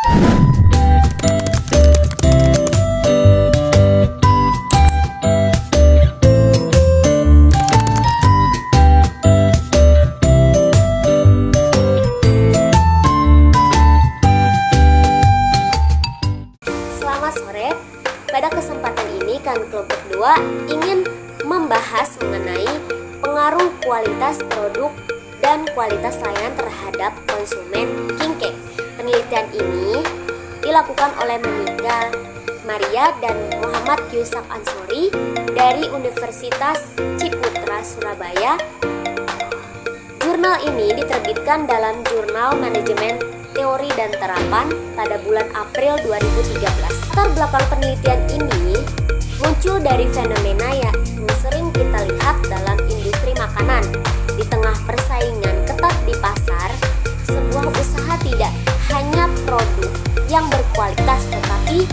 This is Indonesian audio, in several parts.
Selamat sore. Pada kesempatan ini kelompok 2 ingin membahas mengenai pengaruh kualitas produk dan kualitas layanan terhadap konsumen king cake. Penelitian ini dilakukan oleh Monica Maria dan Muhammad Yusak Ansori dari Universitas Ciputra Surabaya. Jurnal ini diterbitkan dalam Jurnal Manajemen Teori dan Terapan pada bulan April 2013. Latar belakang penelitian ini muncul dari fenomena yang sering kita lihat dalam industri makanan. Di tengah persaingan ketat di pasar, sebuah usaha tidak hanya produk yang berkualitas, tetapi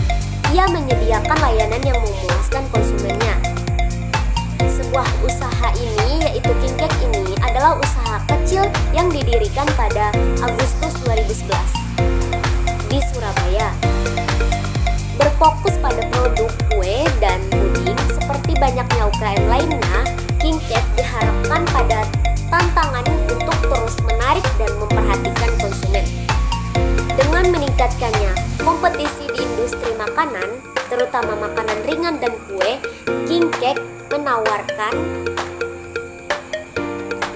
ia menyediakan layanan yang memuaskan konsumennya. Sebuah usaha ini, yaitu King Cake ini, adalah usaha kecil yang didirikan pada Agustus 2011 di Surabaya. Berfokus pada produk kue dan puding, seperti banyaknya UKM lainnya, King Cake diharapkan pada tantangan untuk terus menarik dan memperhatikan konsumen. Dengan meningkatkannya kompetisi di industri makanan, terutama makanan ringan dan kue, King Cake menawarkan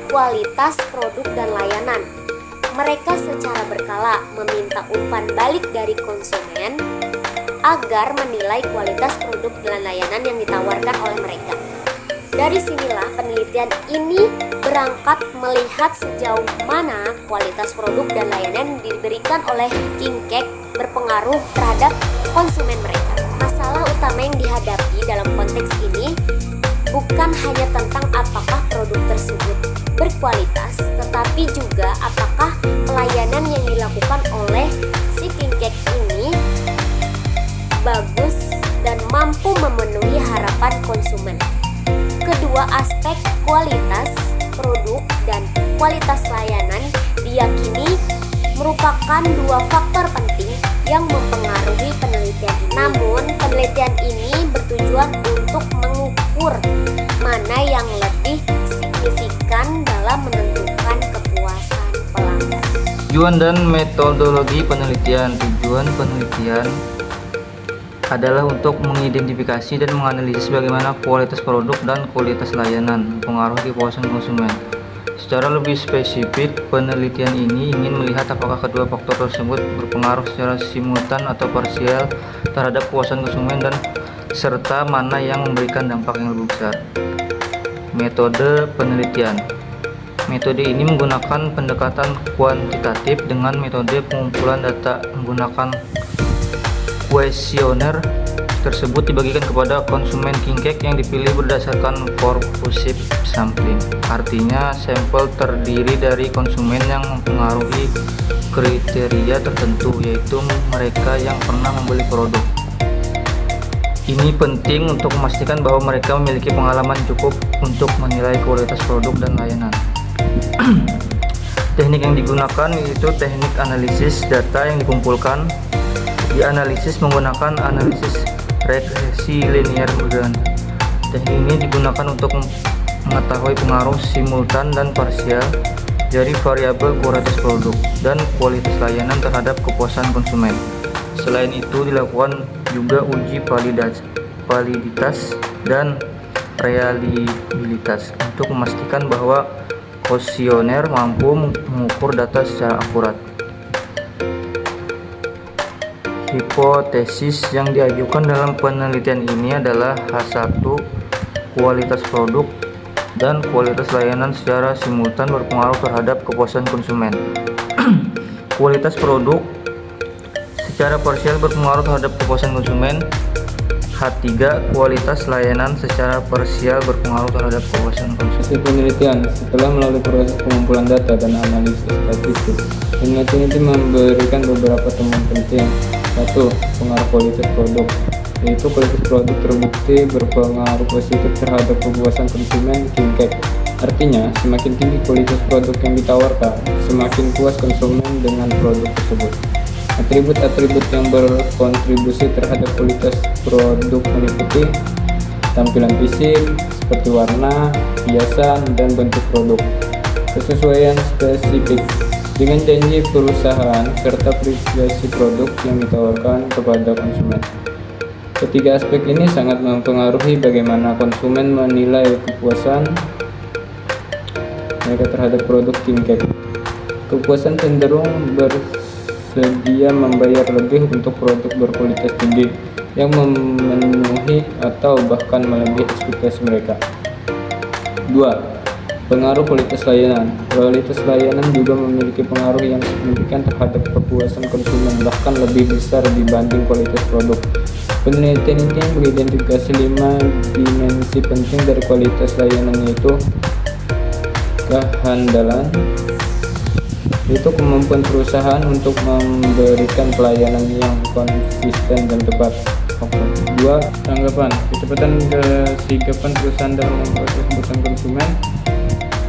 kualitas produk dan layanan. Mereka secara berkala meminta umpan balik dari konsumen agar menilai kualitas produk dan layanan yang ditawarkan oleh mereka. Dari sinilah penelitian ini berangkat melihat sejauh mana kualitas produk dan layanan yang diberikan oleh King Cake berpengaruh terhadap konsumen mereka. Masalah utama yang dihadapi dalam konteks ini bukan hanya tentang apakah produk tersebut berkualitas, tetapi juga apakah pelayanan yang dilakukan oleh si King Cake ini bagus dan mampu memenuhi harapan konsumen. Kedua aspek, kualitas produk dan kualitas layanan, diyakini merupakan dua faktor penting yang mempengaruhi penelitian ini. Namun, penelitian ini bertujuan untuk mengukur mana yang lebih signifikan dalam menentukan kepuasan pelanggan. Tujuan dan metodologi penelitian. Tujuan penelitian adalah untuk mengidentifikasi dan menganalisis bagaimana kualitas produk dan kualitas layanan mempengaruhi kepuasan konsumen. Secara lebih spesifik, penelitian ini ingin melihat apakah kedua faktor tersebut berpengaruh secara simultan atau parsial terhadap kepuasan konsumen dan serta mana yang memberikan dampak yang lebih besar. Metode penelitian. Metode ini menggunakan pendekatan kuantitatif dengan metode pengumpulan data menggunakan kuesioner. Tersebut dibagikan kepada konsumen King Cake yang dipilih berdasarkan purposive sampling. Artinya, sampel terdiri dari konsumen yang mempengaruhi kriteria tertentu, yaitu mereka yang pernah membeli produk. Ini penting untuk memastikan bahwa mereka memiliki pengalaman cukup untuk menilai kualitas produk dan layanan. Teknik yang digunakan yaitu teknik analisis data yang dikumpulkan. Dianalisis menggunakan analisis regresi linear Gaussian. Teknik ini digunakan untuk mengetahui pengaruh simultan dan parsial dari variabel kualitas produk dan kualitas layanan terhadap kepuasan konsumen. Selain itu, dilakukan juga uji validitas dan reliabilitas untuk memastikan bahwa kuesioner mampu mengukur data secara akurat. Hipotesis yang diajukan dalam penelitian ini adalah H1, kualitas produk dan kualitas layanan secara simultan berpengaruh terhadap kepuasan konsumen. Kualitas produk secara parsial berpengaruh terhadap kepuasan konsumen. H3, kualitas layanan secara parsial berpengaruh terhadap kepuasan konsumen. Hasil penelitian setelah melalui proses pengumpulan data dan analisis statistik, penelitian ini memberikan beberapa temuan penting. 1. Pengaruh kualitas produk, yaitu kualitas produk terbukti berpengaruh positif terhadap kepuasan konsumen King Cake. Artinya, semakin tinggi kualitas produk yang ditawarkan, semakin puas konsumen dengan produk tersebut. Atribut-atribut yang berkontribusi terhadap kualitas produk meliputi tampilan fisik seperti warna, hiasan, dan bentuk produk, kesesuaian spesifik dengan janji perusahaan, serta privasi produk yang ditawarkan kepada konsumen. Ketiga aspek ini sangat mempengaruhi bagaimana konsumen menilai kepuasan mereka terhadap produk Tingkat. Kepuasan cenderung bersedia membayar lebih untuk produk berkualitas tinggi yang memenuhi atau bahkan melebihi ekspektasi mereka. 2. Pengaruh kualitas layanan. Kualitas layanan juga memiliki pengaruh yang signifikan terhadap kepuasan konsumen, bahkan lebih besar dibanding kualitas produk. Penelitian ini mengidentifikasi 5 dimensi penting dari kualitas layanan, yaitu kehandalan, yaitu kemampuan perusahaan untuk memberikan pelayanan yang konsisten dan tepat. 2. Tanggapan, kecepatan kesigapan perusahaan dalam memproses kebutuhan konsumen.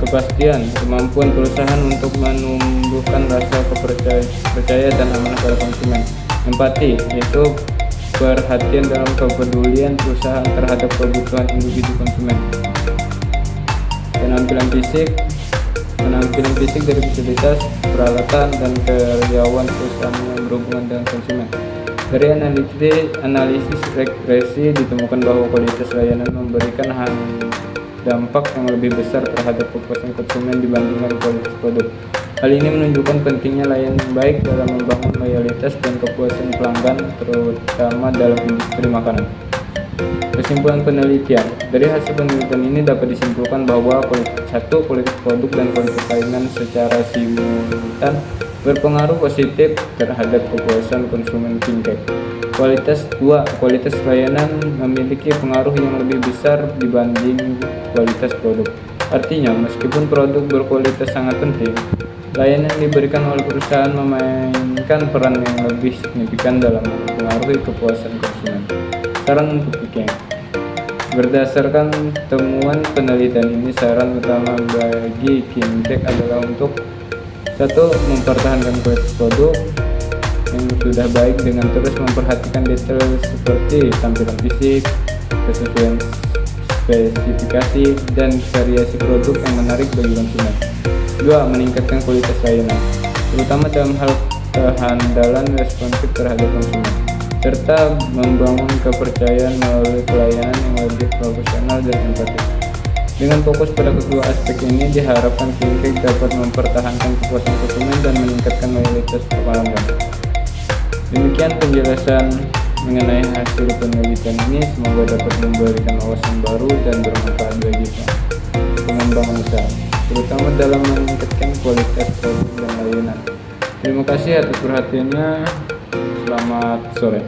Kepastian, kemampuan perusahaan untuk menumbuhkan rasa kepercayaan dan amanah pada konsumen. Empati, yaitu perhatian dalam kepedulian perusahaan terhadap kebutuhan individu konsumen. Penampilan fisik dari fasilitas, peralatan, dan karyawan perusahaan yang berhubungan dengan konsumen. Dari analisis regresi ditemukan bahwa kualitas layanan memberikan dampak yang lebih besar terhadap kepuasan konsumen dibandingkan kualitas produk. Hal ini menunjukkan pentingnya layanan baik dalam membangun loyalitas dan kepuasan pelanggan, terutama dalam industri makanan. Kesimpulan penelitian. Dari hasil penelitian ini dapat disimpulkan bahwa kualitas produk dan kualitas layanan secara simultan berpengaruh positif terhadap kepuasan konsumen Tingkat. Kualitas layanan memiliki pengaruh yang lebih besar dibanding kualitas produk. Artinya, meskipun produk berkualitas sangat penting, layanan yang diberikan oleh perusahaan memainkan peran yang lebih signifikan dalam mempengaruhi kepuasan konsumen. Saran untuk Viking. Berdasarkan temuan penelitian ini, saran utama bagi Tingkat adalah untuk 1. Mempertahankan kualitas produk yang sudah baik dengan terus memperhatikan detail seperti tampilan fisik, kesesuaian spesifikasi, dan variasi produk yang menarik bagi konsumen. 2. Meningkatkan kualitas layanan, terutama dalam hal kehandalan responsif terhadap konsumen, serta membangun kepercayaan melalui pelayanan yang lebih profesional dan empatis. Dengan fokus pada kedua aspek ini, diharapkan Tingkat dapat mempertahankan kepuasan konsumen dan meningkatkan loyalitas pelanggan. Demikian penjelasan mengenai hasil penelitian ini. Semoga dapat memberikan wawasan baru dan bermanfaat bagi pengembangan usaha, terutama dalam meningkatkan kualitas produk dan layanan. Terima kasih atas perhatiannya. Selamat sore.